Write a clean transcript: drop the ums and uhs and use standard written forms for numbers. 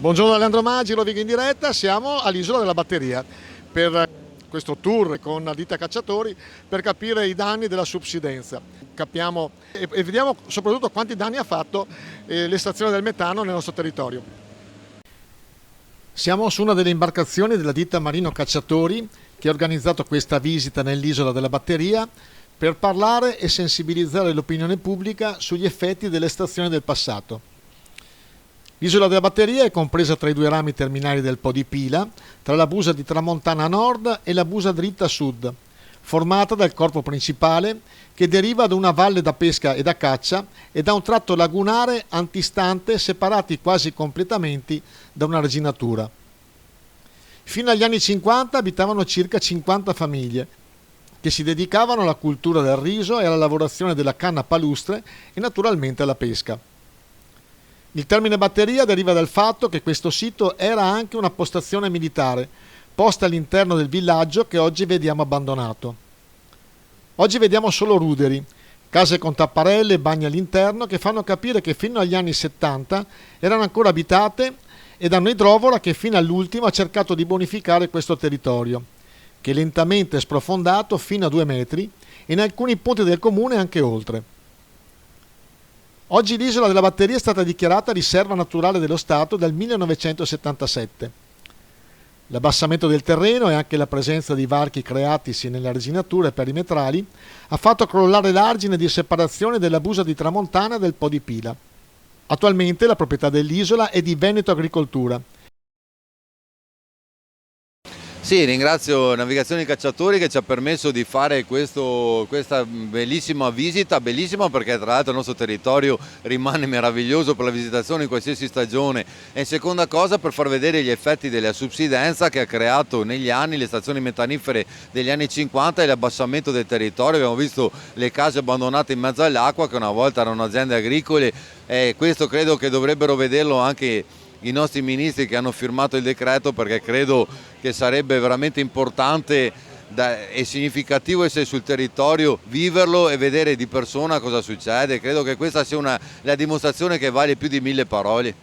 Buongiorno da Leandro Maggi, Rovigo in diretta, siamo all'Isola della Batteria per questo tour con Ditta Cacciatori per capire i danni della subsidenza. Capiamo e vediamo soprattutto quanti danni ha fatto l'estrazione del metano nel nostro territorio. Siamo su una delle imbarcazioni della ditta Marino Cacciatori che ha organizzato questa visita nell'Isola della Batteria per parlare e sensibilizzare l'opinione pubblica sugli effetti dell'estrazione del passato. L'isola della Batteria è compresa tra i due rami terminali del Po di Pila, tra la busa di Tramontana Nord e la busa dritta Sud, formata dal corpo principale che deriva da una valle da pesca e da caccia e da un tratto lagunare antistante separati quasi completamente da un'arginatura. Fino agli anni 50 abitavano circa 50 famiglie che si dedicavano alla cultura del riso e alla lavorazione della canna palustre e naturalmente alla pesca. Il termine batteria deriva dal fatto che questo sito era anche una postazione militare, posta all'interno del villaggio che oggi vediamo abbandonato. Oggi vediamo solo ruderi, case con tapparelle e bagni all'interno che fanno capire che fino agli anni 70 erano ancora abitate e da un'idrovora che fino all'ultimo ha cercato di bonificare questo territorio, che lentamente è sprofondato fino a 2 metri e in alcuni punti del comune anche oltre. Oggi l'isola della Batteria è stata dichiarata riserva naturale dello Stato dal 1977. L'abbassamento del terreno e anche la presenza di varchi creatisi nelle arginature perimetrali ha fatto crollare l'argine di separazione della busa di Tramontana del Po di Pila. Attualmente la proprietà dell'isola è di Veneto Agricoltura. Sì, ringrazio Navigazione Cacciatori che ci ha permesso di fare questa bellissima visita, bellissima perché tra l'altro il nostro territorio rimane meraviglioso per la visitazione in qualsiasi stagione e in seconda cosa per far vedere gli effetti della subsidenza che ha creato negli anni le stazioni metanifere degli anni 50 e l'abbassamento del territorio. Abbiamo visto le case abbandonate in mezzo all'acqua che una volta erano aziende agricole e questo credo che dovrebbero vederlo anche i nostri ministri che hanno firmato il decreto, perché credo che sarebbe veramente importante e significativo essere sul territorio, viverlo e vedere di persona cosa succede. Credo che questa sia la dimostrazione che vale più di 1000 parole.